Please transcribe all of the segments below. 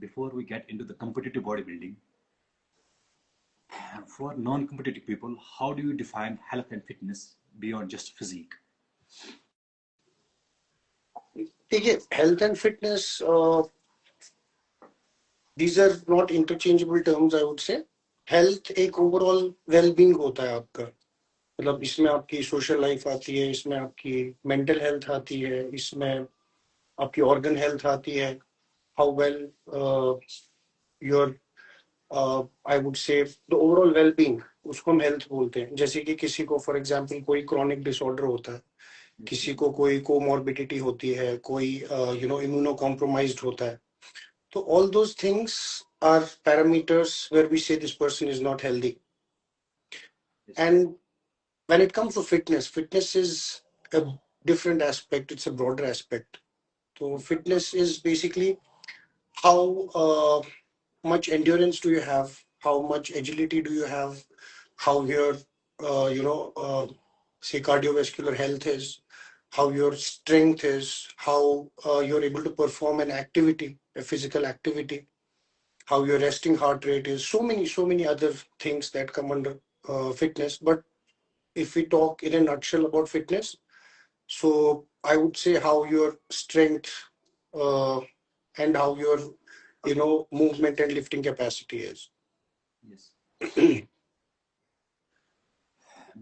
before we get into the competitive bodybuilding, for non-competitive people, how do you define health and fitness beyond just physique? देखिए, health and fitness, these are not interchangeable terms, I would say. Health एक overall well-being होता है आपका, मतलब इसमें आपकी social life आती है, इसमें आपकी mental health आती है, इसमें आपकी organ health आती है, how well your I would say the overall well-being, उसको हम health बोलते हैं. जैसे कि किसी को for example कोई chronic disorder होता है, किसी को कोई comorbidity होती है, कोई immunocompromised होता है. So all those things are parameters where we say this person is not healthy. And when it comes to fitness, fitness is a different aspect. It's a broader aspect. So fitness is basically how much endurance do you have, how much agility do you have, how your say cardiovascular health is, how your strength is, how you're able to perform an activity, a physical activity, how your resting heart rate is, so many other things that come under fitness. But if we talk in a nutshell about fitness, so I would say how your strength uh, and how your movement and lifting capacity is. Yes.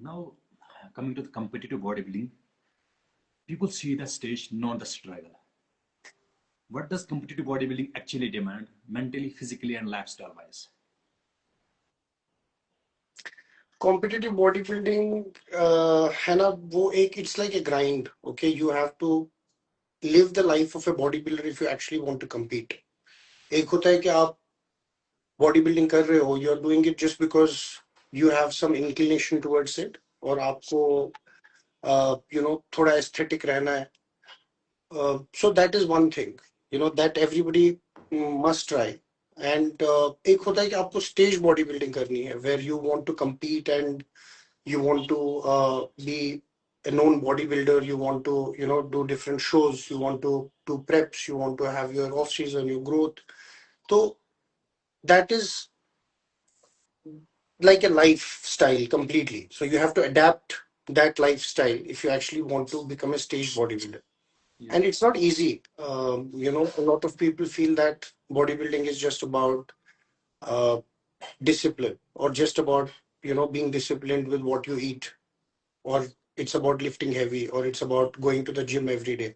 Now, coming to the competitive bodybuilding, people see the stage, not the struggle. What does competitive bodybuilding actually demand, mentally, physically, and lifestyle-wise? Competitive bodybuilding है ना, वो एक, it's like a grind. Okay, you have to live the life of a bodybuilder if you actually want to compete. एक होता है कि आप bodybuilding कर रहे हो, you're doing it just because you have some inclination towards it, और आपको थोड़ा aesthetic रहना है. So that is one thing, that everybody must try. And एक होता है कि आपको stage bodybuilding करनी है, where you want to compete and you want to be a known bodybuilder, you want to do different shows, you want to do preps, you want to have your off season, your growth. So that is like a lifestyle completely. So you have to adapt that lifestyle if you actually want to become a stage bodybuilder. Yes. And it's not easy. A lot of people feel that bodybuilding is just about uh, discipline, or just about being disciplined with what you eat, or it's about lifting heavy, or it's about going to the gym every day.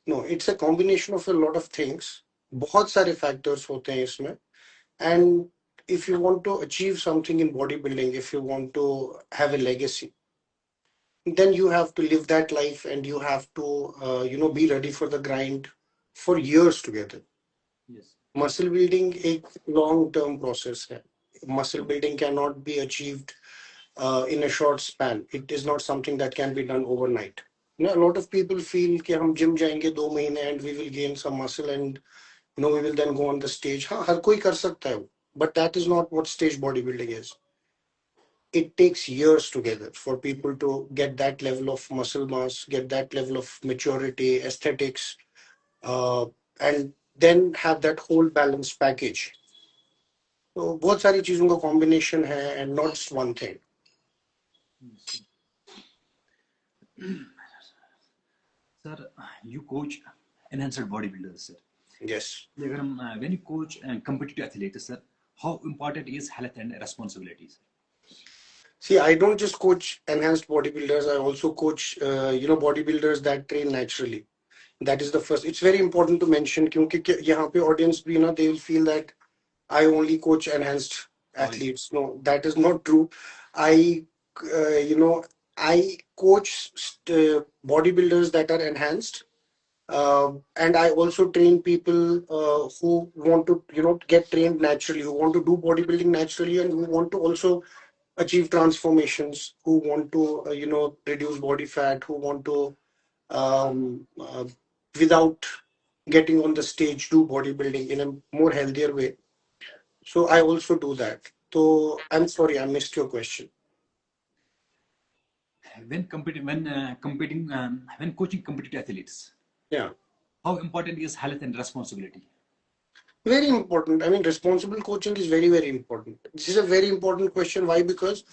No, it's a combination of a lot of things. बहुत सारे factors होते हैं इसमें. And if you want to achieve something in bodybuilding, if you want to have a legacy, then you have to live that life, and you have to be ready for the grind for years together. Yes. Muscle building a long term process है. Muscle building cannot be achieved in a short span. It is not something that can be done overnight. A lot of people feel कि हम gym जाएंगे 2 महीने and we will gain some muscle, and we will then go on the stage. हाँ, हर कोई कर सकता है वो. But that is not what stage bodybuilding is. It takes years together for people to get that level of muscle mass, get that level of maturity, aesthetics, uh, and then have that whole balanced package. So बहुत सारी चीजों का combination है, and not just one thing. Sir, you coach enhanced bodybuilders, sir. Yes. When you coach competitive athletes, sir, how important is health and responsibilities? See, I don't just coach enhanced bodybuilders. I also coach, bodybuilders that train naturally. That is the first. It's very important to mention क्योंकि यहाँ पे audience भी ना, they will feel that I only coach enhanced athletes. No, that is not true. I, I coach bodybuilders that are enhanced. And I also train people who want to, get trained naturally, who want to do bodybuilding naturally, and who want to also achieve transformations, who want to, reduce body fat, who want to, without getting on the stage, do bodybuilding in a more healthier way. So I also do that. So I'm sorry, I missed your question. When coaching competitive athletes, Yeah. how important is health and responsibility? Very important. I mean, responsible coaching is very, very important. This is a very important question. Why? Because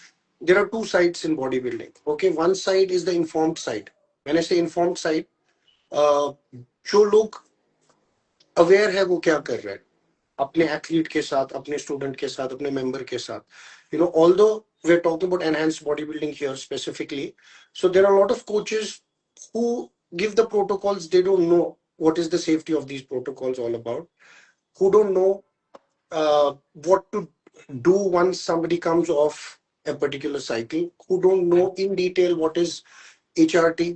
there are two sides in bodybuilding. Okay, one side is the informed side. When I say informed side, uh, जो लोग aware है वो क्या कर रहे हैं अपने athlete के साथ, अपने स्टूडेंट के साथ, अपने मेंबर के साथ, although we are talking about enhanced body building here specifically, so there are lot of coaches who give the protocols. They don't know what is the safety of these protocols all about, who don't know what to do once somebody comes off a particular cycle, who don't know in detail what is HRT,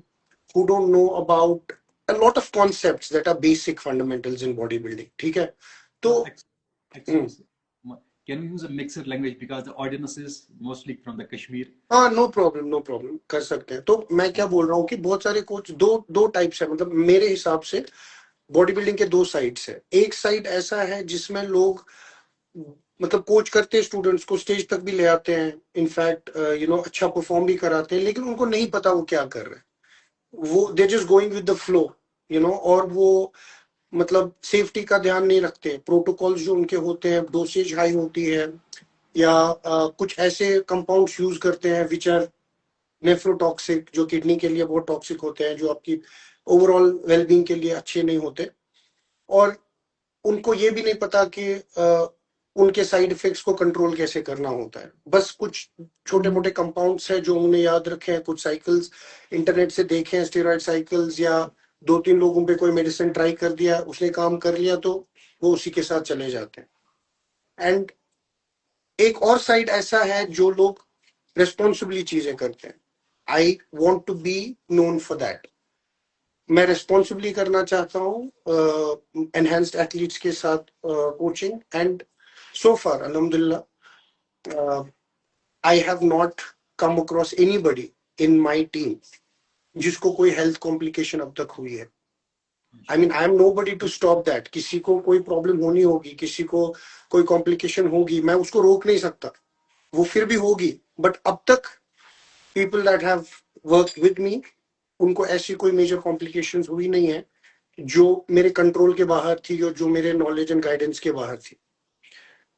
who don't know about a lot of concepts that are basic fundamentals in bodybuilding. ठीक है तो Actually, can we use a mixed language because the audience is mostly from the Kashmir? हाँ, no problem, no problem, कर सकते हैं. तो मैं क्या बोल रहा हूँ कि बहुत सारे कोच दो दो टाइप्स है. मतलब मेरे हिसाब से बॉडी बिल्डिंग के दो साइड्स है. एक साइड ऐसा है जिसमें लोग मतलब कोच करते हैं, स्टूडेंट्स को स्टेज तक भी ले आते हैं, इनफैक्ट अच्छा परफॉर्म भी कराते हैं, लेकिन उनको नहीं पता वो क्या कर रहे हैं. वो they just going with the flow, और वो मतलब सेफ्टी का ध्यान नहीं रखते. प्रोटोकॉल्स जो उनके होते हैं, डोसेज हाई होती है, या कुछ ऐसे कंपाउंड्स यूज करते हैं विच आर नेफ्रोटॉक्सिक, जो किडनी के लिए बहुत टॉक्सिक होते हैं, जो आपकी ओवरऑल वेलबींग के लिए अच्छे नहीं होते. और उनको ये भी नहीं पता कि उनके साइड इफेक्ट्स को कंट्रोल कैसे करना होता है. बस कुछ छोटे मोटे कंपाउंड्स हैं जो उन्हें याद रखे हैं, कुछ साइकिल्स इंटरनेट से देखे हैं, स्टेरॉइड साइकिल्स, या दो तीन लोगों पे कोई मेडिसिन ट्राई कर दिया, उसने काम कर लिया, तो वो उसी के साथ चले जाते हैं. एंड एक और साइड ऐसा है जो लोग रेस्पॉन्सिबली चीजें करते हैं. I want to be known for that. मैं रेस्पॉन्सिबली करना चाहता हूँ एनहेंस्ड एथलीट्स के साथ कोचिंग. एंड सो फार अल्हम्दुलिल्लाह I have not come across anybody in my team जिसको कोई हेल्थ कॉम्प्लिकेशन अब तक हुई है. I mean I am nobody to stop that. किसी को कोई प्रॉब्लम होनी होगी, किसी को कोई कॉम्प्लिकेशन होगी, मैं उसको रोक नहीं सकता, वो फिर भी होगी. बट अब तक people that have work with me, उनको ऐसी कोई मेजर कॉम्प्लिकेशंस हुई नहीं है जो मेरे कंट्रोल के बाहर थी और जो मेरे नॉलेज एंड गाइडेंस के बाहर थी.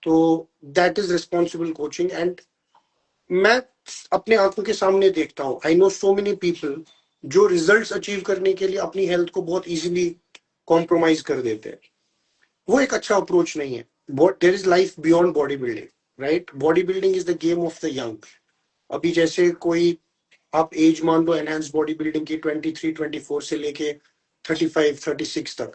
तो that is responsible coaching. And मैं अपने आंखों के सामने देखता हूँ, I know so many people जो रिजल्ट्स अचीव करने के लिए अपनी हेल्थ को बहुत इजीली कॉम्प्रोमाइज कर देते हैं. वो एक अच्छा अप्रोच नहीं है. There is life beyond body building, right? Body building is the game of the young. अभी जैसे कोई आप एज मान लो एनहांस बॉडी बिल्डिंग की 23-24 से लेके 35-36 तक,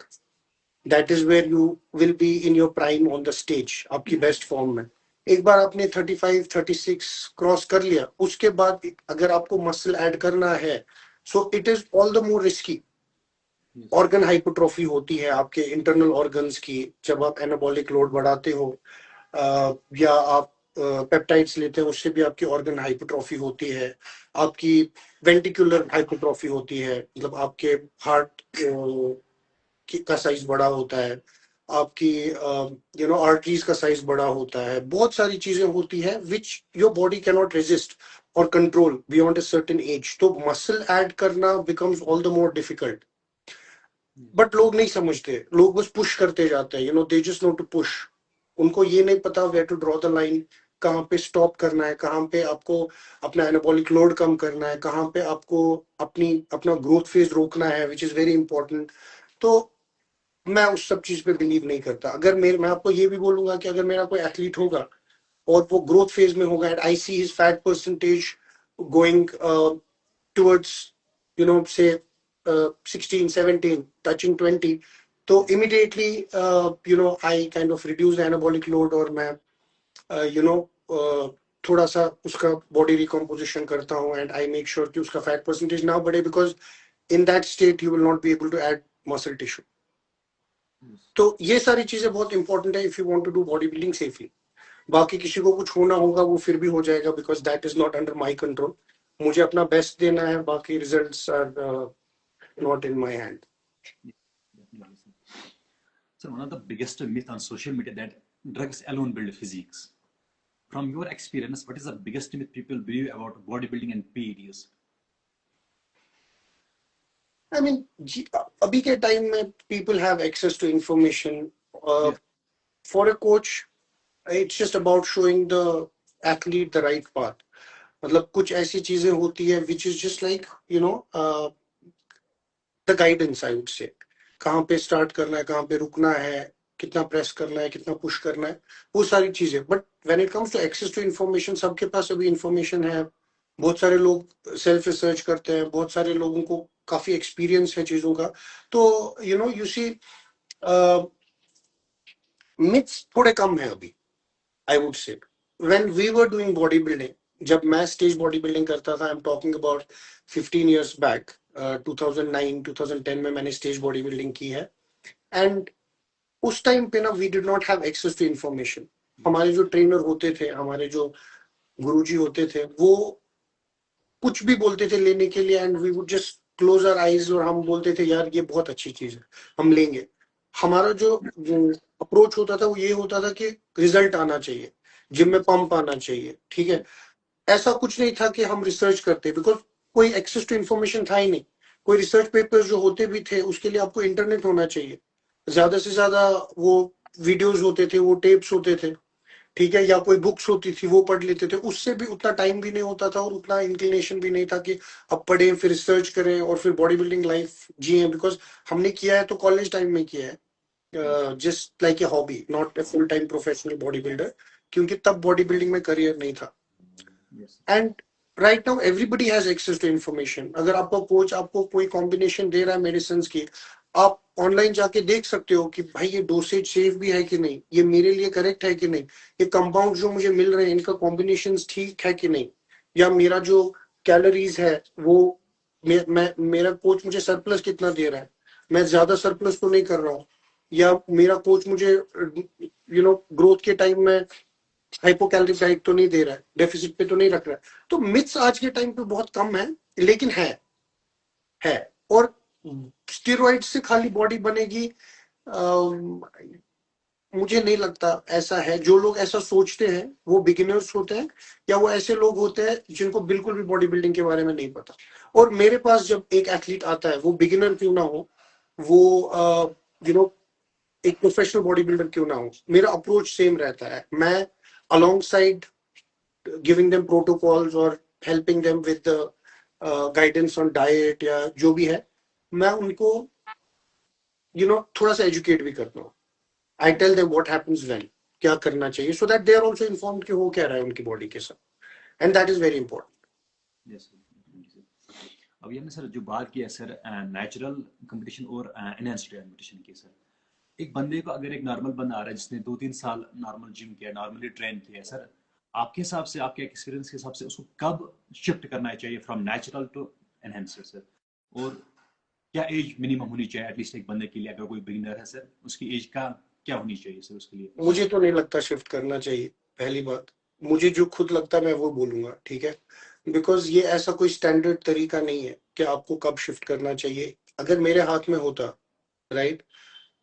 that is where you will be in your prime on the stage, आपकी बेस्ट फॉर्म में. एक बार आपने 35-36 क्रॉस कर लिया, उसके बाद अगर आपको मसल ऐड करना है, so it is all the more risky. Organ hypertrophy होती है आपके इंटरनल ऑर्गन्स की जब आप एनाबॉलिक लोड बढ़ाते हो, या आप पेप्टाइड्स लेते हैं, उससे भी आपकी ऑर्गन हाइपोट्रोफी होती है. आपकी वेंटिकुलर हाइपोट्रोफी होती है, मतलब आपके हार्ट का साइज बड़ा होता है, आपकी आर्टरीज का साइज बड़ा होता है. बहुत सारी चीजें होती है which your body can not resist और control beyond a certain age. तो मसल ऐड करना becomes all the more difficult. But लोग नहीं समझते, लोग बस पुश करते जाते हैं, they just know to push. उनको ये नहीं पता where to draw the line, कहाँ पे स्टॉप करना है, कहाँ पे आपको अपना एनाबॉलिक लोड कम करना है, कहाँ पे आपको अपना ग्रोथ फेज रोकना है, विच इज वेरी इंपॉर्टेंट. तो मैं उस सब चीज पे बिलीव नहीं करता. अगर मैं आपको ये भी बोलूंगा कि अगर मेरा कोई एथलीट होगा और वो ग्रोथ फेज में होगा and I see his fat percentage going towards से 16-17 टचिंग 20, तो immediately I kind of reduce the anabolic load, और मैं थोड़ा सा उसका बॉडी रिकॉम्पोजिशन करता हूँ एंड आई मेक श्योर कि उसका फैट परसेंटेज ना बढ़े, because in that state you will not be able to add muscle tissue. तो ये सारी चीजें बहुत इंपॉर्टेंट है if you want to do body building safely. बाकी किसी को कुछ होना होगा वो फिर भी हो जाएगा, because that is not under my control. मुझे अपना बेस्ट देना है, बाकी results are not in my hand. So one of the biggest myth on social media that drugs alone build physiques. From your experience, what is the biggest myth people believe about bodybuilding and PEDs? I mean अभी के time में people have access to information. Yes. for a coach, it's just about showing the athlete the right path. मतलब कुछ ऐसी चीजें होती है which is just like the guidance, I would say. कहाँ पे स्टार्ट करना है, कहाँ पे रुकना है, कितना प्रेस करना है, कितना पुश करना है, वो सारी चीजें. But when it comes to access to information, सबके पास अभी इन्फॉर्मेशन है. बहुत सारे लोग सेल्फ रिसर्च करते हैं, बहुत सारे लोगों को काफी एक्सपीरियंस है चीजों का. तो यू सी मिथ्स थोड़े कम है अभी, I would say. When we were doing body building, जब मैं स्टेज बॉडी बिल्डिंग करता था, I am talking about 15 years back, 2009 2010 में मैंने स्टेज बॉडी बिल्डिंग की है. एंड उस टाइम पे ना we did not have access to information. हमारे जो ट्रेनर होते थे, हमारे जो गुरुजी होते थे, वो कुछ भी बोलते थे लेने के लिए, and we would just close our eyes और हम बोलते थे यार ये बहुत अच्छी चीज है, हम लेंगे. हमारा जो अप्रोच होता था वो ये होता था कि रिजल्ट आना चाहिए, जिम में पंप आना चाहिए, ठीक है. ऐसा कुछ नहीं था कि हम रिसर्च करते, बिकॉज कोई एक्सेस टू इन्फॉर्मेशन था ही नहीं. कोई रिसर्च पेपर्स जो होते भी थे उसके लिए आपको इंटरनेट होना चाहिए. ज्यादा से ज्यादा वो वीडियोस होते थे, वो टेप्स होते थे, ठीक है, या कोई बुक्स होती थी वो पढ़ लेते थे. उससे भी उतना टाइम भी नहीं होता था और उतना इंक्लिनेशन भी नहीं था कि अब पढ़ें फिर रिसर्च करें और फिर बॉडी बिल्डिंग लाइफ जिए. बिकॉज हमने किया है तो कॉलेज टाइम में किया है, just like a hobby, not a full time professional body builder, क्योंकि तब बॉडी बिल्डिंग में करियर नहीं था. And right now everybody has access to information. अगर आपका कोच आपको कोई कॉम्बिनेशन दे रहा है मेडिसिन की, आप ऑनलाइन जाके देख सकते हो कि भाई ये डोसेज सेफ भी है कि नहीं, ये मेरे लिए करेक्ट है कि नहीं, ये कंपाउंड जो मुझे मिल रहे हैं इनका कॉम्बिनेशन ठीक है कि नहीं, या मेरा जो कैलोरीज है वो मेरा कोच मुझे सरप्लस कितना दे रहा है, मैं ज्यादा सरप्लस तो नहीं कर रहा हूँ, या मेरा कोच मुझे ग्रोथ के टाइम में हाइपोकैलोरिक डाइट तो नहीं दे रहा है, डेफिसिट पे तो नहीं रख रहा है. तो मिथ्स आज के टाइम पे बहुत कम है, लेकिन है. और स्टेरॉइड से खाली बॉडी बनेगी, मुझे नहीं लगता ऐसा है. जो लोग ऐसा सोचते हैं वो बिगिनर्स होते हैं, या वो ऐसे लोग होते हैं जिनको बिल्कुल भी बॉडी बिल्डिंग के बारे में नहीं पता. और मेरे पास जब एक एथलीट आता है, वो बिगिनर क्यों ना हो, वो एक प्रोफेशनल बॉडी बिल्डर क्यों ना हो, मेरा अप्रोच सेम रहता है. मैं alongside giving them protocols or helping them with the guidance on diet या जो भी है, मैं उनको थोड़ा सा एजुकेट भी करता हूँ. I tell them what happens when, क्या करना चाहिए, so that they are also informed कि हो क्या रहा है उनकी बॉडी के साथ. And that is very important. Yes sir. अभी हमने सर जो बात की है सर नेचुरल कंपटीशन और एनहांस्ड कंपटीशन की, सर एक बंदे को अगर एक नॉर्मल बंदा आ रहा है जिसने 2-3 साल नॉर्मल जिम किया, नॉर्मली ट्रेन किया है, सर आपके हिसाब से, आपके एक्सपीरियंस के हिसाब से उसको कब शिफ्ट करना चाहिए from natural to enhanced sir? और क्या एज मिनिमम होनी चाहिए एटलीस्ट एक बंदे के लिए, अगर कोई बिगिनर है सर, उसकी एज का क्या होनी चाहिए सर उसके लिए? मुझे तो नहीं लगता शिफ्ट करना चाहिए. पहली बात, मुझे जो खुद लगता है मैं वो बोलूंगा, ठीक है. बिकॉज ये ऐसा कोई स्टैंडर्ड तरीका नहीं है कि आपको कब शिफ्ट करना चाहिए. अगर मेरे हाथ में होता, राइट,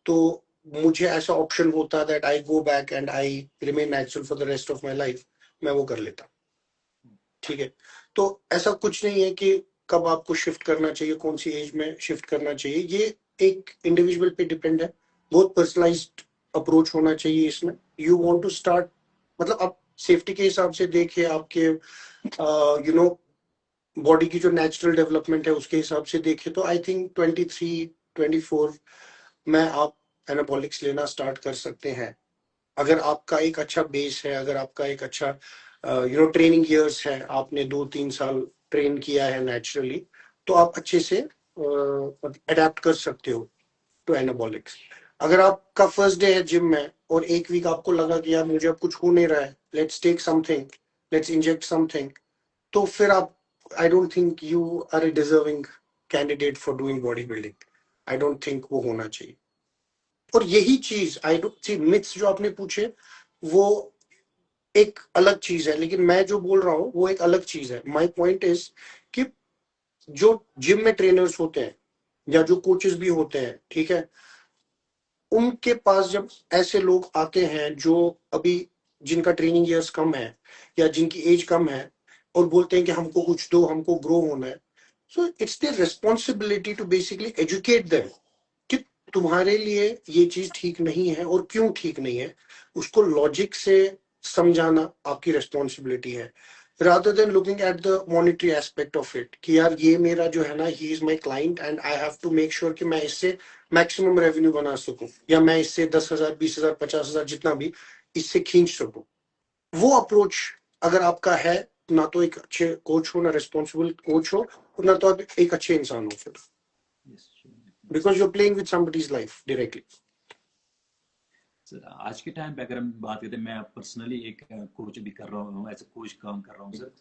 तो मुझे ऐसा ऑप्शन होता that I go back and I remain natural for the rest of my life, मैं वो कर लेता, ठीक है. तो ऐसा कुछ नहीं है कि कब आपको शिफ्ट करना चाहिए, कौन सी एज में शिफ्ट करना चाहिए, ये एक इंडिविजुअल पे डिपेंड है. बहुत पर्सनलाइज्ड अप्रोच होना चाहिए इसमें. यू वांट टू स्टार्ट, मतलब आप सेफ्टी के हिसाब से देखिए, आपके बॉडी की जो नेचुरल डेवलपमेंट है उसके हिसाब से देखें, तो आई थिंक 23-24 में आप एनाबॉलिक्स लेना स्टार्ट कर सकते हैं. अगर आपका एक अच्छा बेस है, अगर आपका एक अच्छा ट्रेनिंग ईयर्स है, आपने 2-3 साल ट्रेन किया है नेचुरली, तो आप अच्छे से अडेप्ट कर सकते हो टू एनाबॉलिक्स. अगर आपका फर्स्ट डे है जिम में और एक वीक आपको लगा कि यार मुझे अब कुछ हो नहीं रहा है, let's take something, let's inject something, तो फिर आप, I don't think you are a deserving candidate for doing body building. I don't think वो होना चाहिए. और यही चीज, आई डोंट सी मिथ्स जो आपने पूछे वो एक अलग चीज है, लेकिन मैं जो बोल रहा हूँ वो एक अलग चीज है. माय पॉइंट इज कि जो जिम में ट्रेनर्स होते हैं या जो कोचेस भी होते हैं, ठीक है, उनके पास जब ऐसे लोग आते हैं जो अभी जिनका ट्रेनिंग ईयर्स कम है या जिनकी एज कम है और बोलते हैं कि हमको कुछ दो, हमको ग्रो होना है, so it's their responsibility to basically educate them कि तुम्हारे लिए ये चीज ठीक नहीं है और क्यों ठीक नहीं है. उसको लॉजिक से समझाना आपकी रेस्पॉन्सिबिलिटी है, rather than looking at the monetary aspect of it कि यार ये मेरा जो है ना, he is my client and I have to make sure कि मैं इससे मैक्सिमम रेवेन्यू बना सकूं, या मैं इससे 10,000 20,000 50,000 जितना भी इससे खींच सकूं। वो अप्रोच अगर आपका है, ना तो एक अच्छे कोच हो, ना रेस्पॉन्सिबल कोच हो, और ना तो आप एक अच्छे इंसान हो फिर, Yes, sure. Because you are playing with somebody's life directly. Sir आज के टाइम पे अगर हम बात करते हैं, मैं पर्सनली एक कोच भी कर रहा हूँ, एज ए कोच काम कर रहा हूँ सर।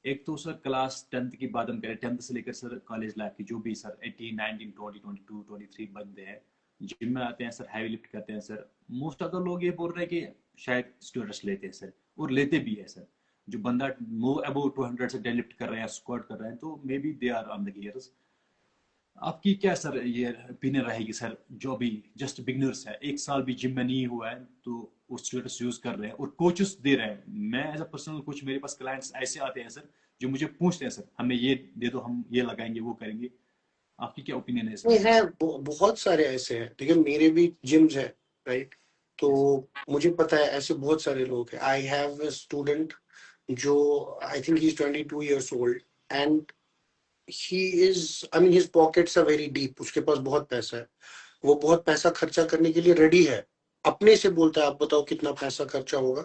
एक तो सर क्लास 10th की बात हम करें, 10th से लेकर सर कॉलेज लाइफ की जो भी सर 18 19 20 22 23 बंदे हैं, जिम में आते हैं सर, हैवी लिफ्ट करते हैं सर। मोस्ट ऑफ द लोग ये बोल रहे हैं कि शायद स्टूडेंट्स लेते हैं सर, और लेते भी है सर। जो बंदा मोर अबव 200 से डेडलिफ्ट कर रहे हैं, स्क्वाट कर रहे हैं, तो maybe they are on the gears. आपकी क्या सर ये ओपिनियन रहेगी सर, जो अभी जस्ट बिगनर्स है, एक साल भी जिम में नहीं हुआ है, तो वो स्टूडेंट्स यूज कर रहे हैं और कोचेस दे रहे हैं। मैं एज अ पर्सनल कोच, मेरे पास क्लाइंट्स ऐसे आते हैं सर, जो मुझे पूछते हैं सर हमें ये दे दो, हम ये लगाएंगे वो करेंगे। आपकी क्या ओपिनियन है इस नहीं बारे में? है, बहुत सारे ऐसे हैं, देखिए मेरे भी जिम्स है, राइट? तो यस। मुझे पता है ऐसे बहुत सारे लोग हैं। आई हैव अ स्टूडेंट जो I think he is 22 years old and he is, I mean his pockets are very deep, उसके पास बहुत पैसा है, वो बहुत पैसा खर्चा करने के लिए रेडी है, अपने से बोलता है आप बताओ कितना पैसा खर्चा होगा,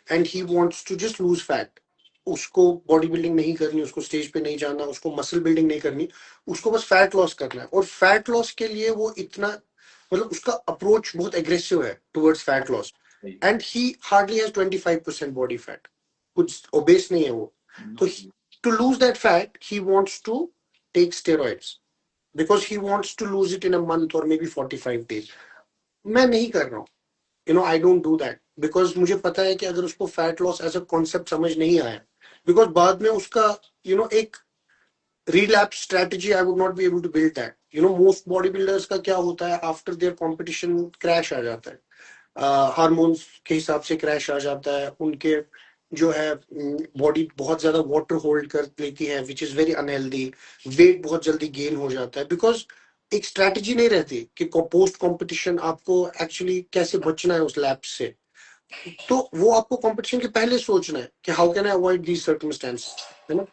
and he wants to just lose fat. उसको बॉडी बिल्डिंग नहीं करनी, उसको स्टेज पे नहीं जाना, उसको मसल बिल्डिंग नहीं करनी, उसको बस फैट लॉस करना है। और फैट लॉस के लिए वो इतना, मतलब उसका अप्रोच बहुत एग्रेसिव है टुवर्ड्स फैट लॉस, सही। And he hardly has 25% body fat, कुछ ओबेस नहीं है वो। तो no. to lose that fat, he wants to take steroids because he wants to lose it in a month or maybe 45 days. मैं नहीं कर रहा हूँ, I don't do that because मुझे पता है कि अगर उसको fat loss as a concept समझ नहीं आया, बिकॉज बाद में उसका एक relapse strategy I would not be able to build that. Most bodybuilders का क्या होता है, आफ्टर देयर competition क्रैश आ जाता है, हार्मोन्स के हिसाब से क्रैश आ जाता है, उनके जो है बॉडी बहुत ज्यादा वाटर होल्ड कर लेती है, which is very unhealthy, weight बहुत जल्दी गेन हो जाता है, बिकॉज एक स्ट्रैटेजी नहीं रहती कि पोस्ट कंपटीशन आपको एक्चुअली कैसे बचना है उस लैप्स से। तो वो आपको कंपटीशन के पहले सोचना है कि how can I avoid these circumstances, है ना?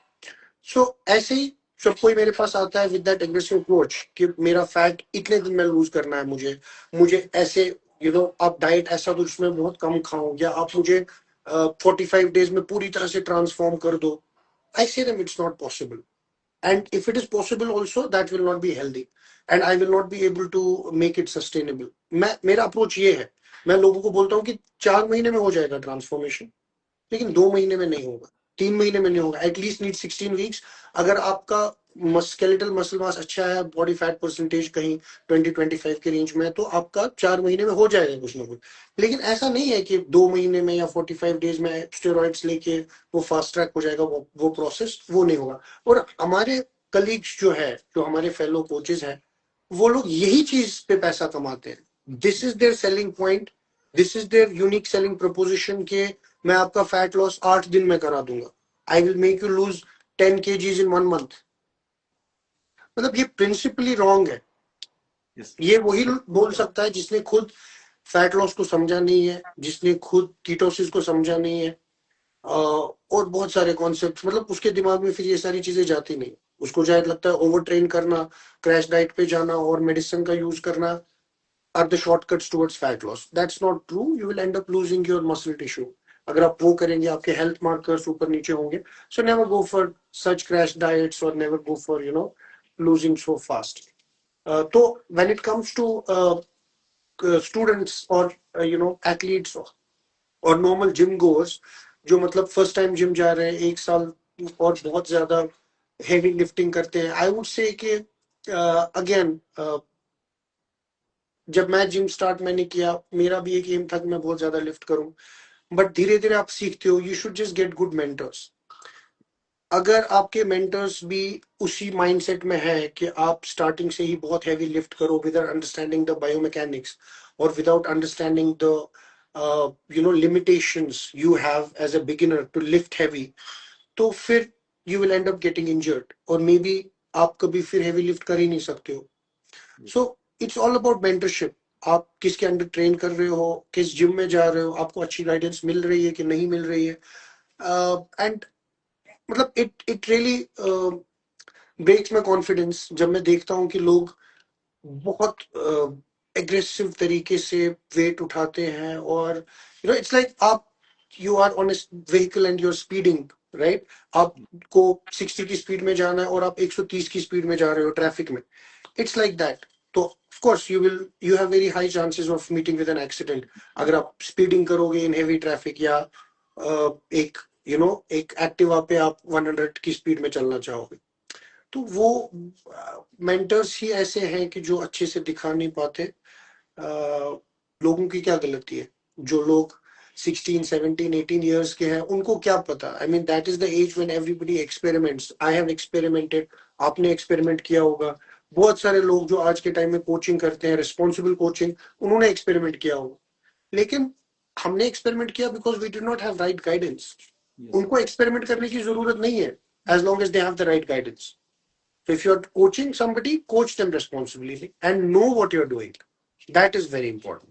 सो ऐसे ही जब कोई मेरे पास आता है विद दैट एग्रेसिव अप्रोच कि मेरा फैट इतने दिन में लूज करना है, मुझे मुझे ऐसे आप डाइट ऐसा दो जिसमें बहुत कम खाओ, या आप मुझे 45 days में पूरी तरह से ट्रांसफॉर्म कर दो, आई से them it's not possible, and if it is possible also that will not be healthy and I will not be able to make it sustainable. मेरा अप्रोच ये है, मैं लोगों को बोलता हूँ कि 4 महीने में हो जाएगा ट्रांसफॉर्मेशन, लेकिन 2 महीने में नहीं होगा, 3 महीने में नहीं होगा, एटलीस्ट नीड 16 weeks। अगर आपका स्केलेटल मसल मास अच्छा है, बॉडी फैट परसेंटेज कहीं 20-25 के रेंज में है, तो आपका 4 महीने में हो जाएगा कुछ ना कुछ। लेकिन ऐसा नहीं है कि 2 महीने में या 45 days में स्टेरॉइड्स लेके वो फास्ट ट्रैक हो जाएगा, वो प्रोसेस वो नहीं होगा। और हमारे कलीग्स जो है, जो हमारे फेलो कोचेस हैं, वो लोग यही चीज पे पैसा कमाते हैं। This is their selling point, this is their unique selling proposition के मैं आपका फैट लॉस 8 दिन में करा दूंगा, I will make you lose 10 kgs in 1 month। मतलब ये प्रिंसिपली रॉन्ग है। यस। ये वही बोल सकता है जिसने खुद फैट लॉस को समझा नहीं है, जिसने खुद कीटोसिस को समझा नहीं है, और बहुत सारे कॉन्सेप्ट, मतलब उसके दिमाग में फिर ये सारी चीजें जाती नहीं। उसको शायद लगता है ओवर ट्रेन करना, क्रैश डाइट पे जाना और मेडिसिन का यूज करना are the shortcuts towards fat loss. That's not true, you will end up losing your muscle tissue. अगर आप वो करेंगे आपके हेल्थ मार्कर्स ऊपर नीचे होंगे। So never go for such crash diets और never go for losing so fast. तो when it comes to students और एथलीट्स और नॉर्मल जिम गोअर्स, जो मतलब फर्स्ट टाइम जिम जा रहे हैं 1 साल और बहुत ज्यादा हेवी लिफ्टिंग करते हैं, आई वुड से कि अगेन जब मैं जिम स्टार्ट मैंने किया, मेरा भी एक एम था कि मैं बहुत ज्यादा लिफ्ट करूं, बट धीरे धीरे आप सीखते हो। You should just get good mentors. अगर आपके मेंटर्स भी उसी माइंडसेट में है कि आप स्टार्टिंग से ही बहुत हैवी लिफ्ट करो विदाउट अंडरस्टैंडिंग द बायोमैकेनिक्स और without understanding the limitations you have as a beginner to lift heavy, तो फिर you will end up getting injured और maybe आप कभी फिर heavy lift कर ही नहीं सकते हो। So it's all about mentorship. आप किसके अंडर ट्रेन कर रहे हो, किस जिम में जा रहे हो, आपको अच्छी गाइडेंस मिल रही है कि नहीं मिल रही है। एंड मतलब it really breaks my confidence जब मैं देखता हूँ कि लोग बहुत एग्रेसिव तरीके से वेट उठाते हैं, और इट्स लाइक आप you are on vehicle and you are speeding, right? आपको 60 की स्पीड में जाना है और आप 130 की स्पीड में जा रहे हो ट्रैफिक में। It's like that. तो of course you have very high chances of meeting with an accident अगर आप स्पीडिंग करोगे इन हेवी ट्रैफिक, या एक एक एक्टिवा पे आप 100 की स्पीड में चलना चाहोगे। तो वो मेंटर्स ही ऐसे हैं कि जो अच्छे से दिखा नहीं पाते। लोगों की क्या गलती है? जो लोग 16 17 18 इयर्स के हैं उनको क्या पता? I mean that is the age when everybody experiments. I have experimented, आपने एक्सपेरिमेंट किया होगा। बहुत सारे लोग जो आज के टाइम में कोचिंग करते हैं, रिस्पॉन्सिबल कोचिंग, उन्होंने एक्सपेरिमेंट किया होगा। लेकिन हमने एक्सपेरिमेंट किया because we did not have right guidance. Yes. उनको एक्सपेरिमेंट करने की जरूरत नहीं है as long as they have the right guidance. So if you're coaching somebody, coach them responsibly and know what you're doing. That is very important.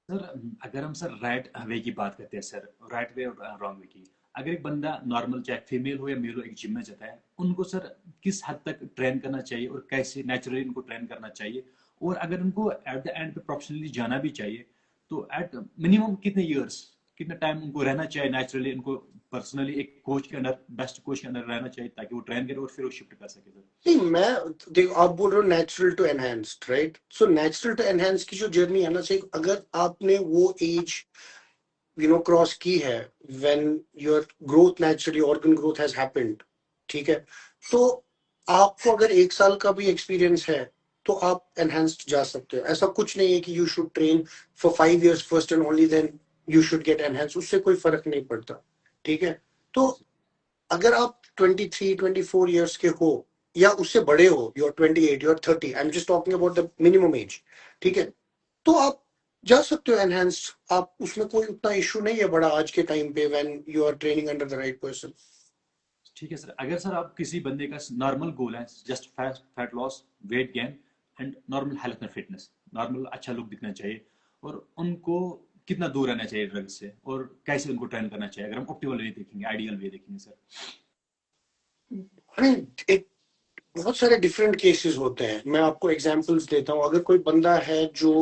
Sir अगर हम sir right way की बात करते हैं सर, राइट वे और wrong way की, अगर एक बंदा नॉर्मल चाहे फीमेल हो या मेल हो एक जिम में जाता है, उनको सर किस हद तक ट्रेन करना चाहिए और कैसे नेचुरली उनको ट्रेन करना चाहिए, और अगर उनको एट द एंड पे प्रोफेशनली जाना भी चाहिए तो एट मिनिमम कितने इयर्स, कितना टाइम उनको रहना चाहिए नेचुरली, उनको पर्सनली एक कोच के अंडर, बेस्ट कोच के अंदर रहना चाहिए ताकि वो ट्रेन करे और फिर वो शिफ्ट कर सके सर। नहीं, मैं देखो आप बोल रहे हो natural to enhanced, right? So natural to enhance की जो जर्नी है ना, से अगर आपने वो एज क्रॉस की है when your growth naturally, organ growth has happened, ठीक है? तो आपको अगर 1 साल का भी एक्सपीरियंस है तो आप एनहेंस्ड जा सकते हो। ऐसा कुछ नहीं है कि you should train for 5 years first and only then you should get enhance, उससे कोई फर्क नहीं पड़ता, ठीक है? तो अगर आप 23 24 years के हो या उससे बड़े हो, you are 28, you are 30, I am just talking about the minimum age, ठीक है? तो आप जा सकते हो एनहेंस्ड, आप उसमें कोई उतना इशू नहीं है बड़ा आज के टाइम पे when you are training under the right person. ठीक है सर, अगर सर आप किसी बंदे का नॉर्मल गोल है just fat fat loss, weight gain and normal health and fitness, normal अच्छा लुक दिखना चाहिए, और उनको कितना दूर रहना चाहिए ड्रग से और कैसे उनको ट्रेन करना चाहिए, अगर हम ऑप्टिमल वे देखेंगे, आइडियल वे देखेंगे सर? आई मीन एक बहुत सारे डिफरेंट केसेस होते हैं, मैं आपको एग्जांपल्स देता हूँ। अगर कोई बंदा है जो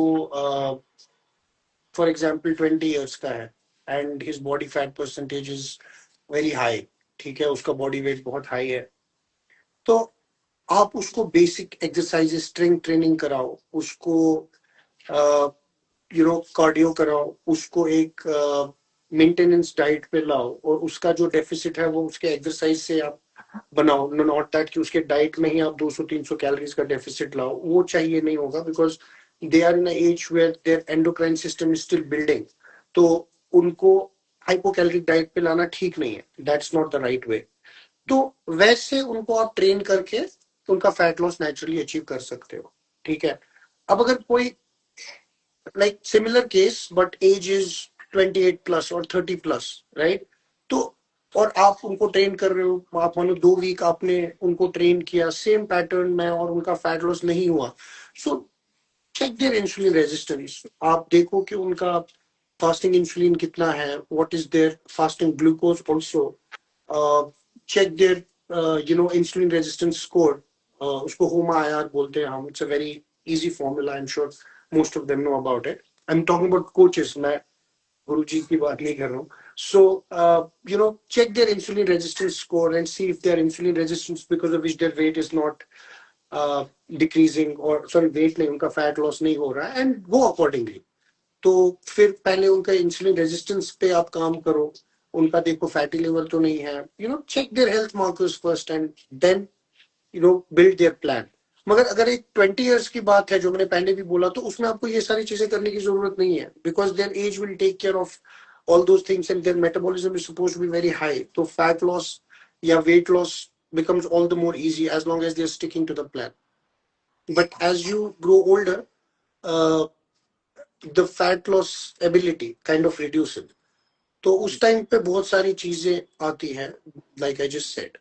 फॉर एग्जांपल 20 years का है and his body fat percentage is very high, ठीक है, उसका बॉडी वेट बहुत हाई है, तो आप उसको बेसिक एक्सरसाइजेस, स्ट्रेंथ ट्रेनिंग कराओ, उसको कार्डियो कराओ, उसको एक मेंटेनेंस डाइट पे लाओ, और उसका जो डेफिसिट है वो उसके एक्सरसाइज से आप बनाओ। नॉट दैट कि उसके डाइट में ही आप 200 300 कैलोरीज का डेफिसिट लाओ, वो चाहिए नहीं होगा, because they are in age where their endocrine system is still building. तो उनको हाइपोकैलोरिक डाइट पे लाना ठीक नहीं है, that's not the right way. तो वैसे उनको आप ट्रेन करके उनका फैट लॉस नेचुरली अचीव कर सकते हो, ठीक है? अब अगर कोई like similar case but age is 28 plus or 30 plus, right? तो और आप उनको ट्रेन कर रहे हो, आप मानो 2 वीक आपने उनको ट्रेन किया सेम पैटर्न में और उनका फैट लॉस नहीं हुआ, so check their insulin resistance. आप देखो कि उनका फास्टिंग इंसुलिन कितना है, what is their fasting glucose also, check their insulin resistance score, उसको होमा IR बोलते हैं हम। It's a very easy formula, I am sure most of them know about it. I am talking about coaches, मैं गुरु जी की बात नहीं कर रहा हूँ। सो check their insulin resistance score and see if they are insulin resistance because of which their weight is not decreasing, और sorry wait नहीं, उनका फैट लॉस नहीं हो रहा है, एंड गो अकॉर्डिंगली। तो फिर पहले उनका इंसुलिन रेजिस्टेंस पे आप काम करो, उनका देखो फैटी लिवर तो नहीं है, check their health markers first and then build their plan. मगर अगर एक 20 years की बात है जो मैंने पहले भी बोला, तो उसमें आपको ये सारी चीजें करने की जरूरत नहीं है, because their age will take care of all those things and their metabolism is supposed to be very high. तो फैट लॉस या weight loss becomes all the more easy as long as they're sticking to the plan. But as you grow older, uh, the fat loss ability kind of reduces. तो उस time पे बहुत सारी चीजें आती हैं, like I just said.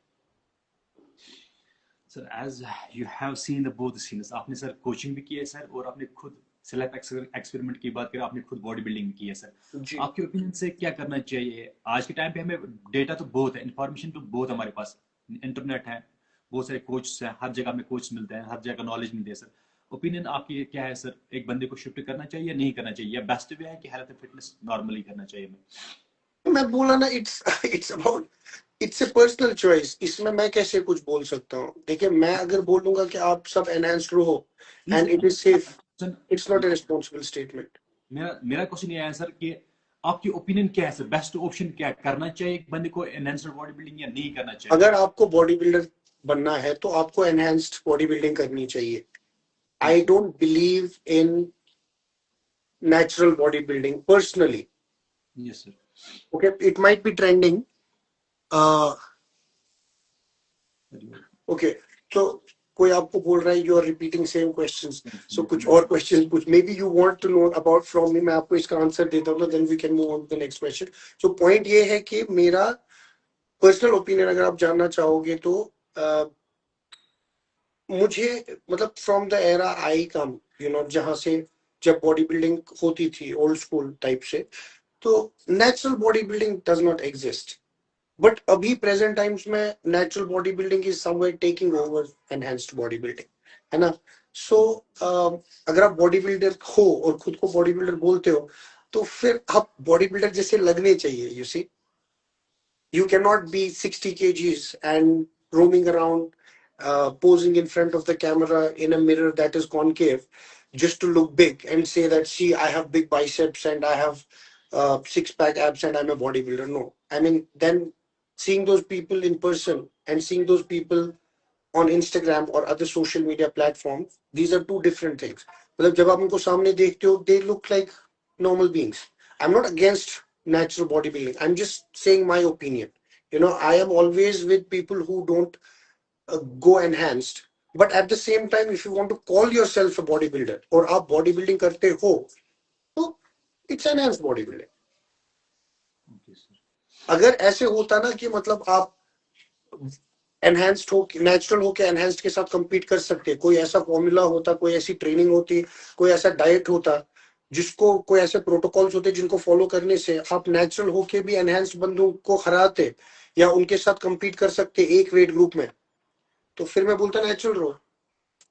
Sir as you have seen the both scenes, आपने sir coaching भी की है सर, और आपने खुद सेल्फ एक्सपेरिमेंट की बात करें, आपने खुद बॉडी बिल्डिंग की है सर। जी। आपके ओपिनियन से क्या करना चाहिए आज के टाइम पे? हमें डेटा तो बहुत है, इंफॉर्मेशन तो बहुत हमारे पास, इंटरनेट है, बहुत सारे कोच हैं, हर जगह हमें कोच मिलते हैं, हर जगह नॉलेज मिलती है सर। ओपिनियन आपकी क्या है सर, एक बंदे को शिफ्ट करना चाहिए या नहीं करना चाहिए, या बेस्ट वे है कि हेल्थ फिटनेस नॉर्मली करना चाहिए हमें? तो मैं बोला ना, it's about, it's a personal choice. इसमें मैं कैसे कुछ बोल सकता हूँ? देखिए, मैं अगर बोलूंगा कि आप सब एनहांस्ड रहो नहीं and it is sir, safe, it's not a responsible statement. मेरा मेरा क्वेश्चन ये है सर कि आपकी ओपिनियन क्या है सर, बेस्ट ऑप्शन क्या है, करना चाहिए एक बंदे को एनहेंस्ड बॉडी बिल्डिंग या नहीं करना चाहिए? अगर आपको बॉडी बिल्डर बनना है तो आपको एनहांस्ड बॉडी बिल्डिंग करनी चाहिए। आई ठीक है। Don't believe in natural body building personally. Yes sir. Okay, it might be trending. Okay, तो कोई आपको बोल रहा है you are repeating same questions, so कुछ और क्वेश्चन पूछ, maybe you want to know about from me, मैं आपको इसका आंसर देता हूँ, then we can move on to the next question. So point ये है कि मेरा पर्सनल ओपिनियन अगर आप जानना चाहोगे तो मुझे मतलब from the era I come, you know, जहां से जब बॉडी बिल्डिंग होती थी ओल्ड स्कूल टाइप से, तो natural body building does not exist. But अभी प्रेजेंट टाइम्स में natural body building is somewhere taking over enhanced body building, है ना? सो अगर आप बॉडी बिल्डर हो और खुद को बॉडी बिल्डर बोलते हो, तो फिर आप बॉडी बिल्डर जैसे लगने चाहिए। You see, you cannot be 60 kgs and roaming around, posing in front of the camera in a mirror that is concave just to look big and say that, see, I have big biceps and I have six pack abs and I'm a bodybuilder. No, I mean, then seeing those people in person and seeing those people on Instagram or other social media platforms, these are two different things. मतलब जब आप उनको सामने देखते हो, they look like normal beings. I'm not against natural bodybuilding. I'm just saying my opinion. You know, I am always with people who don't go enhanced. But at the same time, if you want to call yourself a bodybuilder और आप bodybuilding करते हो, तो it's enhanced bodybuilding. Okay sir. अगर ऐसे होता ना कि मतलब आप एनहेंस्ड हो, नेचुरल हो के एनहेंस्ड के साथ compete कर सकते, कोई ऐसा फॉर्मूला होता, कोई ऐसी ट्रेनिंग होती, कोई ऐसा डाइट होता, जिसको कोई ऐसे प्रोटोकॉल्स होते जिनको फॉलो करने से आप नेचुरल होके भी एनहेंस्ड बंदों को हराते या उनके साथ compete कर सकते एक वेट ग्रुप में, तो फिर मैं बोलता नेचुरल रहो।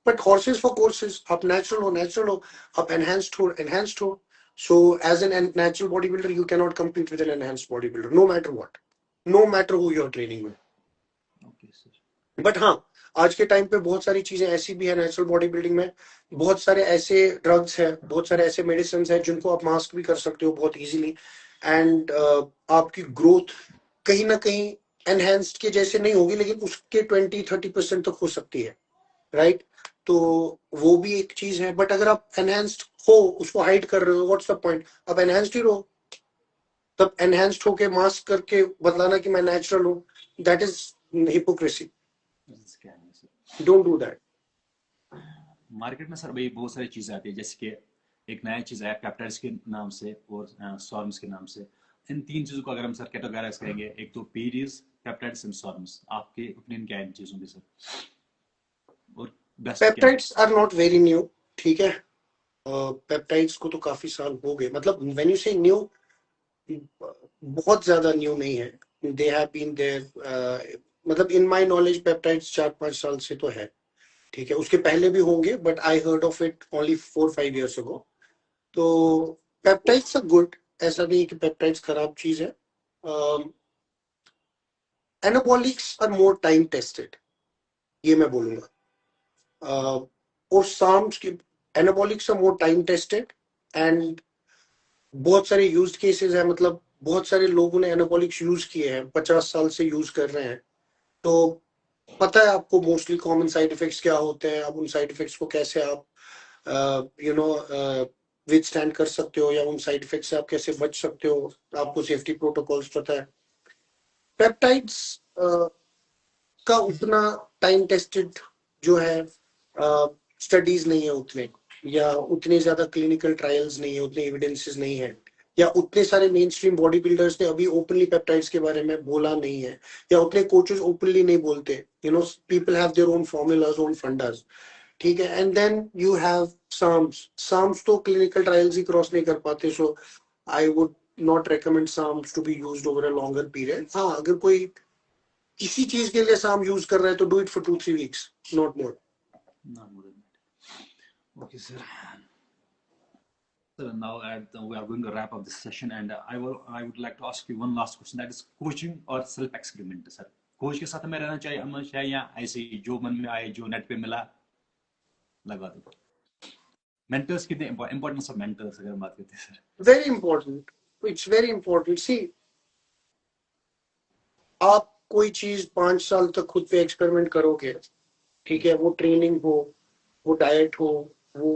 बट हॉर्सेस फॉर कोर्सेस, आप नेचुरल हो, नेचुरल हो, आप एनहेंस्ड हो, एनहेंस्ड हो। So as an natural body builder you can not compete with an enhanced body builder, no matter what, no matter who you are training with। Okay sir. But हाँ, आज के time पे बहुत सारी चीजें ऐसी भी है नेचुरल बॉडी बिल्डिंग में, बहुत सारे ऐसे ड्रग्स हैं, बहुत सारे ऐसे मेडिसिन हैं जिनको आप मास्क भी कर सकते हो बहुत इजीली, एंड आपकी ग्रोथ कहीं ना कहीं एनहेंस्ड के जैसे नहीं होगी, लेकिन उसके 20-30% तक हो सकती है, राइट? तो वो भी एक चीज है। बट अगर आप एनहेंस्ड हो उसको हाइड कर रहे हो, व्हाट्स द पॉइंट? अब एनहेंस्ड ही रहो। तब एनहेंस्ड होके मास्क करके बतलाना कि मैं नेचुरल हूँ, दैट इज हिपोक्रेसी। स्कैम है sir. Don't do that. Market में सर भाई बहुत सारी चीज़ें आती है, जैसे कि एक नया चीज़ आया पेप्टाइड्स के नाम से और सॉर्म्स के नाम से। इन तीन चीज़ों को अगर हम सर कैटेगराइज करेंगे, एक तो पीरीज, पेप्टाइड्स एंड सॉर्म्स, आपके ओपिनियन क्या है इन चीज़ों के सर, और बेस्ट क्या है? Peptides are not very new, ठीक है? पेप्टाइड्स को तो काफी साल हो गए, मतलब व्हेन यू से न्यू, बहुत ज्यादा न्यू नहीं है। दे हैव बीन देयर, मतलब इन माय नॉलेज पेप्टाइड्स 4-5 साल से तो है, ठीक है? उसके पहले भी होंगे, but I heard of it only 4-5 years ago। तो पेप्टाइड्स आर गुड, ऐसा नहीं कि पेप्टाइड्स खराब चीज है। Anabolics are more time tested, ये मैं बोलूंगा। और साम्स की anabolics are more time tested and बहुत सारे यूज केसेस है, मतलब बहुत सारे लोगों ने एनाबॉलिक्स यूज किए हैं, 50 साल से यूज कर रहे हैं, तो पता है आपको मोस्टली कॉमन साइड इफेक्ट्स क्या होते हैं। अब उन साइड इफेक्ट्स को कैसे आप यू नो विद स्टैंड कर सकते हो, या उन साइड इफेक्ट से आप कैसे बच सकते हो, आपको सेफ्टी प्रोटोकॉल्स पता है। पेप्टाइड्स का उतना टाइम टेस्टेड जो है स्टडीज नहीं है उतने, या उतने ज्यादा क्लिनिकल ट्रायल्स नहीं है, उतने एविडेंसेस नहीं है या उतने सारे मेन स्ट्रीम बॉडी बिल्डर्स ने अभी ओपनली पेप्टाइड्स के बारे में बोला नहीं है, या उतने कोचेस ओपनली नहीं बोलते. People have their own formulas, own fundas. ठीक है. And then you have sarms तो क्लिनिकल ट्रायल्स ही क्रॉस नहीं कर पाते. So I would not recommend sarms to be used over a longer period. हाँ, अगर कोई किसी चीज के लिए साम यूज कर रहा है तो do it for 2-3 weeks, not more. Not more than that. Okay, sir. So now we are going to wrap up this session, and I would like to ask you one last question. That is coaching or self experiment, sir. Coach के साथ में रहना चाहिए हमेशा, या ऐसे ही जो मन में आए, जो नेट पे मिला लगा दो? मेंटर्स की इंपॉर्टेंस ऑफ मेंटर्स अगर बात करते हैं sir. Very important. It's very important. See, आप कोई चीज 5 साल तक खुद पे एक्सपेरिमेंट करोगे, ठीक है, वो ट्रेनिंग हो, वो डाइट हो, वो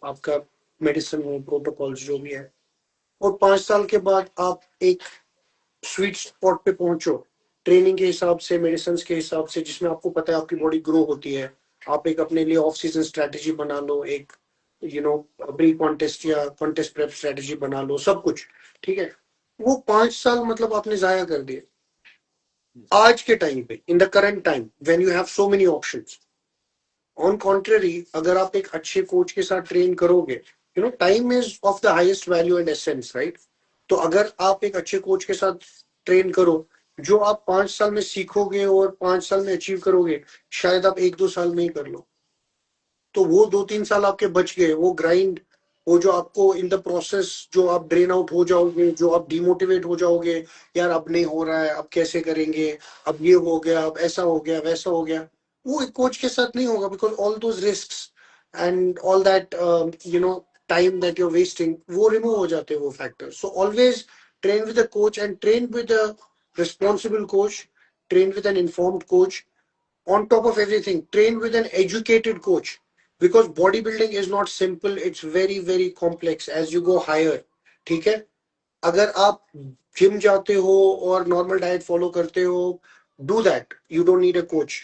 आपका मेडिसिन हो, प्रोटोकॉल्स जो भी है, और 5 साल के बाद आप एक स्वीट स्पॉट पे पहुंचो ट्रेनिंग के हिसाब से, मेडिसिन के हिसाब से, जिसमें आपको पता है आपकी बॉडी ग्रो होती है. आप एक अपने लिए ऑफ सीजन स्ट्रेटेजी बना लो, एक प्री कॉन्टेस्ट या कॉन्टेस्ट प्रेप स्ट्रेटेजी बना लो, सब कुछ. ठीक है. वो 5 साल मतलब आपने जाया कर दिए. आज के टाइम पे, in the current time when you have so many options, on contrary, अगर आप एक अच्छे कोच के साथ ट्रेन करोगे, time is of the highest value and essence, right? तो अगर आप एक अच्छे कोच के साथ ट्रेन करो, जो आप 5 साल में सीखोगे और 5 साल में अचीव करोगे, शायद आप 1-2 साल में ही कर लो. तो वो 2-3 साल आपके बच गए. वो ग्राइंड, वो जो आपको इन द प्रोसेस, जो आप ड्रेन आउट हो जाओगे, जो आप डिमोटिवेट हो जाओगे, यार अब नहीं हो रहा है, अब कैसे करेंगे, अब ये हो गया, अब ऐसा हो गया, वैसा हो गया, वो एक कोच के साथ नहीं होगा. Because all those risks and all that time that you are wasting, वो रिमूव हो जाते हैं, वो factors. So always train with a coach, and train with a responsible coach, train with an informed coach. On top of everything, train with an educated coach, because bodybuilding is not simple. It's very very complex as you go higher. ठीक है. अगर आप gym जाते हो और normal diet follow करते हो, do that. You don't need a coach,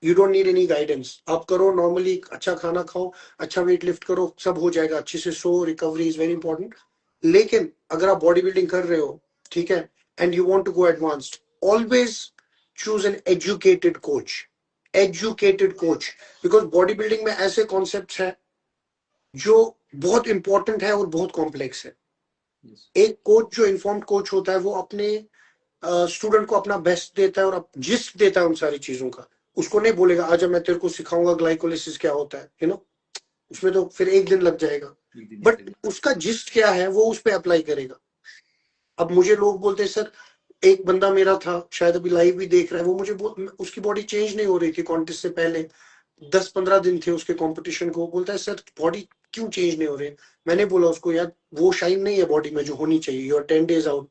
you don't need any guidance. आप करो नॉर्मली, अच्छा खाना खाओ, अच्छा वेट लिफ्ट करो, सब हो जाएगा अच्छे से. सो रिकवरी इज वेरी इंपॉर्टेंट. लेकिन अगर आप बॉडी बिल्डिंग कर रहे हो, ठीक है, and you want to go advanced, always choose an educated coach. Educated coach, because body building में ऐसे कॉन्सेप्ट्स हैं जो बहुत इंपॉर्टेंट है और बहुत कॉम्प्लेक्स है. एक कोच जो इन्फॉर्म्ड कोच होता है, वो अपने स्टूडेंट को अपना बेस्ट देता है और जिस्ट देता है उन सारी चीजों का. उसको नहीं बोलेगा आजा मैं तेरे को सिखाऊंगा ग्लाइकोलिसिस क्या होता है, उसमें तो फिर एक दिन लग जाएगा. बट उसका जिस्ट क्या है वो उस पर अप्लाई करेगा. अब मुझे लोग बोलते हैं सर, एक बंदा मेरा था, शायद अभी लाइव भी देख रहा है, वो मुझे उसकी बॉडी चेंज नहीं हो रही थी कॉन्टेस्ट से पहले, 10-15 दिन थे उसके कंपटीशन को. बोलता है सर बॉडी क्यों चेंज नहीं हो रही. मैंने बोला उसको, यार वो शाइन नहीं है बॉडी में जो होनी चाहिए, यू आर 10 days आउट,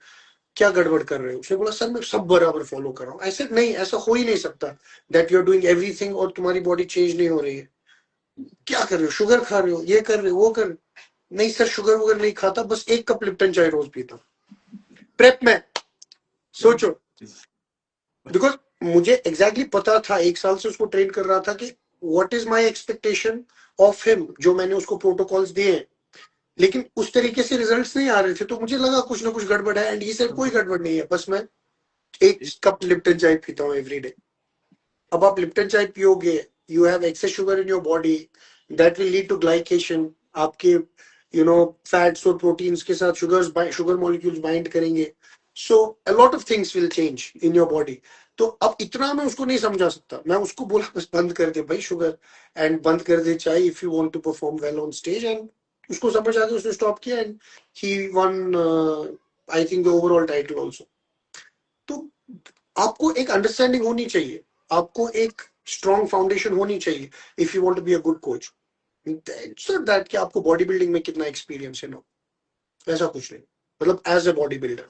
क्या गड़बड़ कर रहे हो. उसने बोला सर मैं सब बराबर फॉलो कर रहा हूँ. ऐसे नहीं, ऐसा हो ही नहीं सकता that you are doing everything और तुम्हारी बॉडी चेंज नहीं हो रही है. क्या कर रहे हो, शुगर खा रहे हो, ये कर रहे हो, वो कर. नहीं सर शुगर वगर नहीं खाता, बस 1 कप लिप्टन चाय रोज पीता. प्रेप में सोचो. बिकॉज मुझे एग्जैक्टली पता था, 1 साल से उसको ट्रेन कर रहा था कि what is my expectation of him, जो मैंने उसको प्रोटोकॉल्स दिए हैं, लेकिन उस तरीके से रिजल्ट्स नहीं आ रहे थे. तो मुझे लगा कुछ ना कुछ गड़बड़ है. एंड ही सेड कोई गड़बड़ नहीं है, बस मैं 1 कप लिप्टन चाय पीता हूँ एवरी डे. अब आप लिप्टन चाय पियोगे, you have excess sugar in your body, that will lead to glycation. आपके फैट्स और प्रोटीन्स के साथ शुगर मॉलिक्यूल्स बाइंड करेंगे. So a lot of things will change in your body. तो अब इतना मैं उसको नहीं समझा सकता. मैं उसको बोला बस बंद कर दे भाई शुगर, एंड बंद कर दे चाय if you want to perform well on stage. And उसको समझ आ गया, उसने स्टॉप किया, and he won I think the overall title also. तो आपको एक अंडरस्टैंडिंग होनी चाहिए, आपको एक स्ट्रॉन्ग फाउंडेशन होनी चाहिए if you want to be a good coach. It's not that कि आपको बॉडी बिल्डिंग में कितना एक्सपीरियंस है, नो, ऐसा कुछ नहीं. मतलब as a body builder.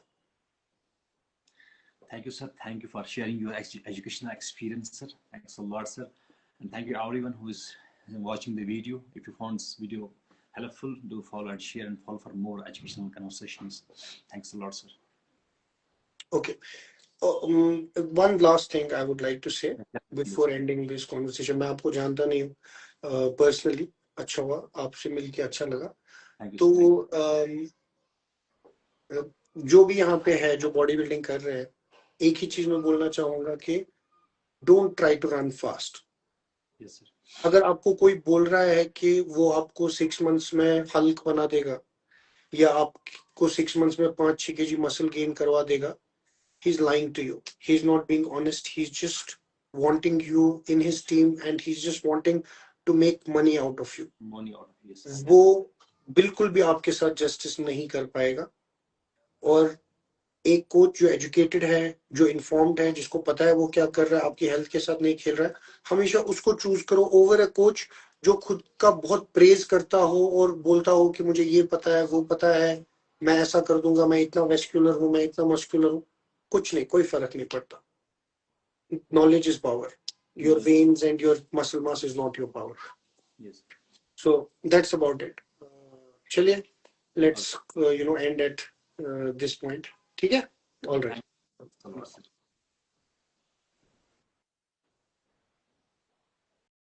Thank you, sir. Thank you for sharing your educational experience, sir. Thanks a lot, sir. And thank you everyone who is watching the video. If you found this video helpful, do follow and share and follow for more educational conversations. Thanks a lot, sir. Okay. One last thing I would like to say before ending this conversation. मैं आपको जानता नहीं हूँ personally. अच्छा हुआ आपसे मिलके, अच्छा लगा. Thank you, तो sir. जो भी यहाँ पे है जो बॉडी बिल्डिंग कर रहे हैं, एक ही चीज मैं बोलना चाहूंगा कि don't try to run fast. Yes, sir. अगर आपको कोई बोल रहा है कि वो आपको 6 मंथ्स में हल्क बना देगा या आपको 6 मंथ्स में 5-6 kg मसल गेन करवा देगा, he's lying to you. He's not being honest. He's just wanting you in his team and he's just wanting to make money out of you. Money out. Yes, sir. वो बिल्कुल भी आपके साथ justice नहीं कर पाएगा। और एक कोच जो एजुकेटेड है, जो इन्फॉर्म्ड है, जिसको पता है वो क्या कर रहा है, आपकी हेल्थ के साथ नहीं खेल रहा है, हमेशा उसको चूज करो ओवर अ कोच जो खुद का बहुत प्रेज करता हो और बोलता हो कि मुझे ये पता है, वो पता है, मैं ऐसा कर दूंगा, मैं इतना वेस्कुलर हूँ, मैं इतना मस्कुलर हूँ। कुछ नहीं, कोई फर्क नहीं पड़ता। Knowledge is power. Your veins and your muscle mass is not your power. Yes. So that's about it. चलिए, let's end at this point. ठीक है? All right. Thanks a lot, sir.